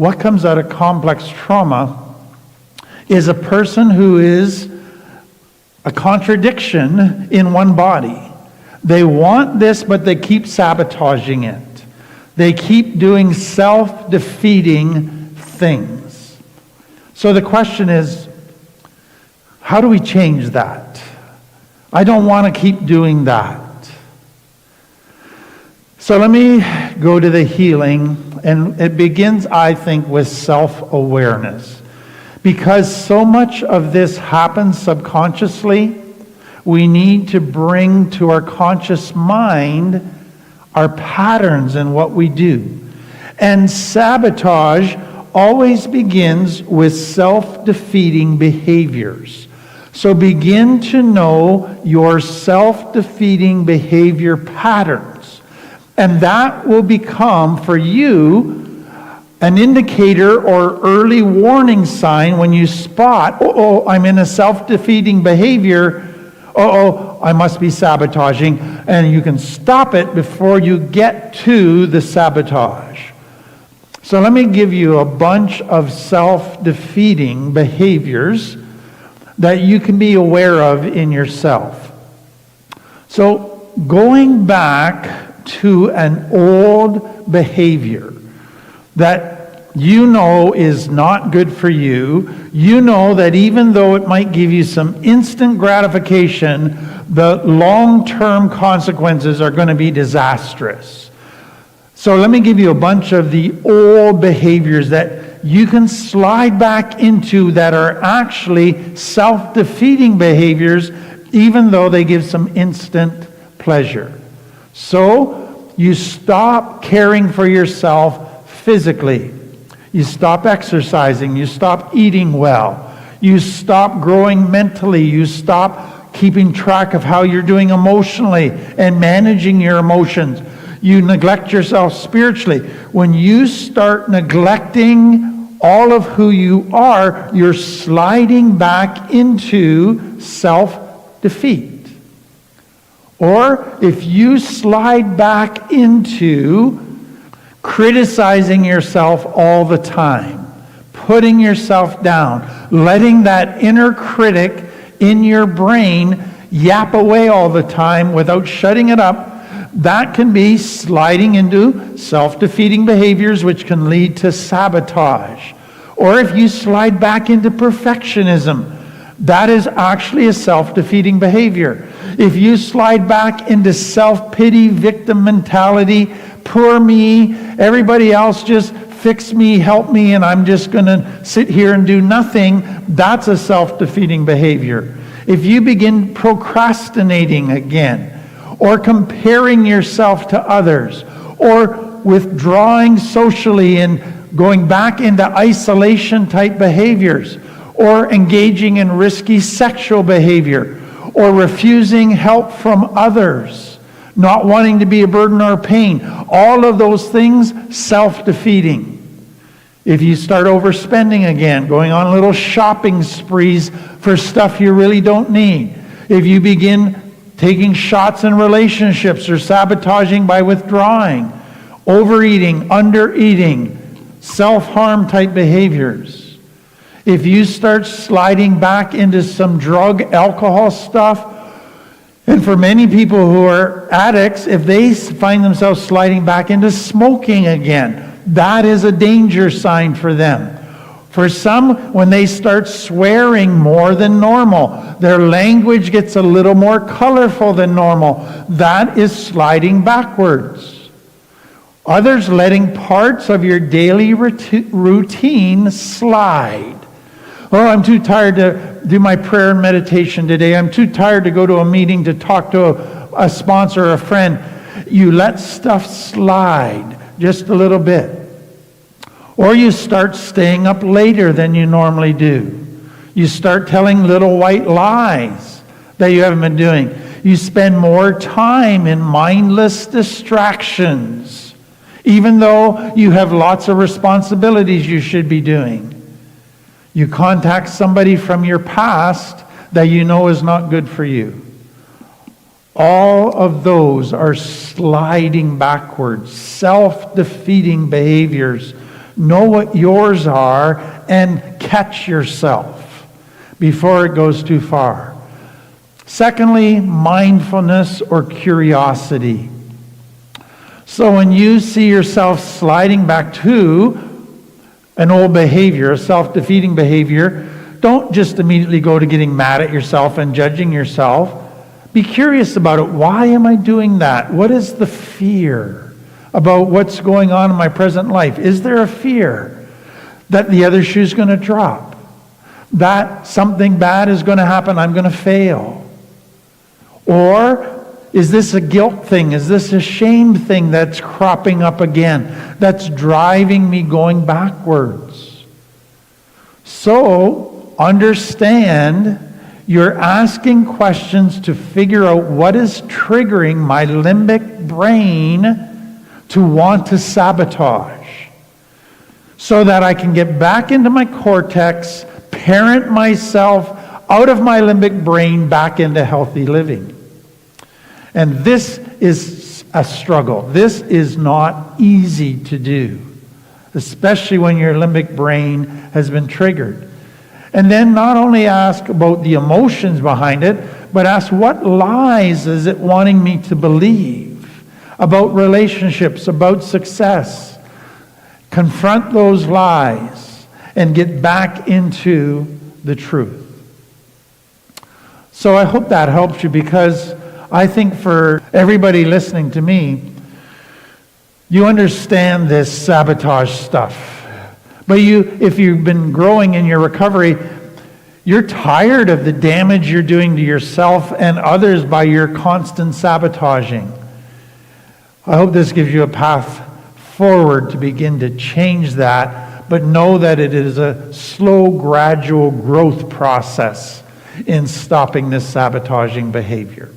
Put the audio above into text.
what comes out of complex trauma is a person who is a contradiction in one body. They want this, but they keep sabotaging it. They keep doing self-defeating things. So the question is, how do we change that? I don't want to keep doing that. So let me go to the healing, and it begins, I think, with self-awareness. Because so much of this happens subconsciously, we need to bring to our conscious mind our patterns in what we do. And sabotage always begins with self-defeating behaviors. So begin to know your self-defeating behavior patterns. And that will become, for you, an indicator or early warning sign when you spot, oh, I'm in a self-defeating behavior. I must be sabotaging. And you can stop it before you get to the sabotage. So let me give you a bunch of self-defeating behaviors that you can be aware of in yourself. So going back to an old behavior that you know is not good for you, you know that even though it might give you some instant gratification, the long-term consequences are going to be disastrous. So let me give you a bunch of the old behaviors that you can slide back into that are actually self-defeating behaviors, even though they give some instant pleasure. So you stop caring for yourself physically. You stop exercising. You stop eating well. You stop growing mentally. You stop keeping track of how you're doing emotionally and managing your emotions. You neglect yourself spiritually. When you start neglecting all of who you are, you're sliding back into self-defeat. Or if you slide back into criticizing yourself all the time, putting yourself down, letting that inner critic in your brain yap away all the time without shutting it up, that can be sliding into self-defeating behaviors, which can lead to sabotage. Or if you slide back into perfectionism, that is actually a self-defeating behavior. If you slide back into self-pity, victim mentality, poor me, everybody else just fix me, help me, and I'm just going to sit here and do nothing, that's a self-defeating behavior. If you begin procrastinating again, or comparing yourself to others, or withdrawing socially and going back into isolation type behaviors, or engaging in risky sexual behavior, or refusing help from others, not wanting to be a burden or pain, all of those things self-defeating. If you start overspending again, going on little shopping sprees for stuff you really don't need, if you begin taking shots in relationships or sabotaging by withdrawing, overeating, undereating, self-harm type behaviors. If you start sliding back into some drug, alcohol stuff, and for many people who are addicts, if they find themselves sliding back into smoking again, that is a danger sign for them. For some, when they start swearing more than normal, their language gets a little more colorful than normal, that is sliding backwards. Others, letting parts of your daily routine slide. Oh, I'm too tired to do my prayer and meditation today. I'm too tired to go to a meeting to talk to a sponsor or a friend. You let stuff slide just a little bit. Or you start staying up later than you normally do. You start telling little white lies that you haven't been doing. You spend more time in mindless distractions, even though you have lots of responsibilities you should be doing. You contact somebody from your past that you know is not good for you. All of those are sliding backwards, self-defeating behaviors. know what yours are, and catch yourself before it goes too far. Secondly, mindfulness or curiosity. So when you see yourself sliding back to an old behavior, a self-defeating behavior, don't just immediately go to getting mad at yourself and judging yourself. Be curious about it. Why am I doing that? What is the fear about what's going on in my present life? Is there a fear that the other shoe's going to drop? That something bad is going to happen, I'm going to fail? Or is this a guilt thing? Is this a shame thing that's cropping up again, that's driving me going backwards? So, understand you're asking questions to figure out what is triggering my limbic brain to want to sabotage, so that I can get back into my cortex, parent myself out of my limbic brain back into healthy living. And this is a struggle. This is not easy to do, especially when your limbic brain has been triggered. And then not only ask about the emotions behind it, but ask what lies is it wanting me to believe about relationships, about success. Confront those lies and get back into the truth. So I hope that helps you, because I think for everybody listening to me, you understand this sabotage stuff. But if you've been growing in your recovery, you're tired of the damage you're doing to yourself and others by your constant sabotaging. I hope this gives you a path forward to begin to change that, but know that it is a slow, gradual growth process in stopping this sabotaging behavior.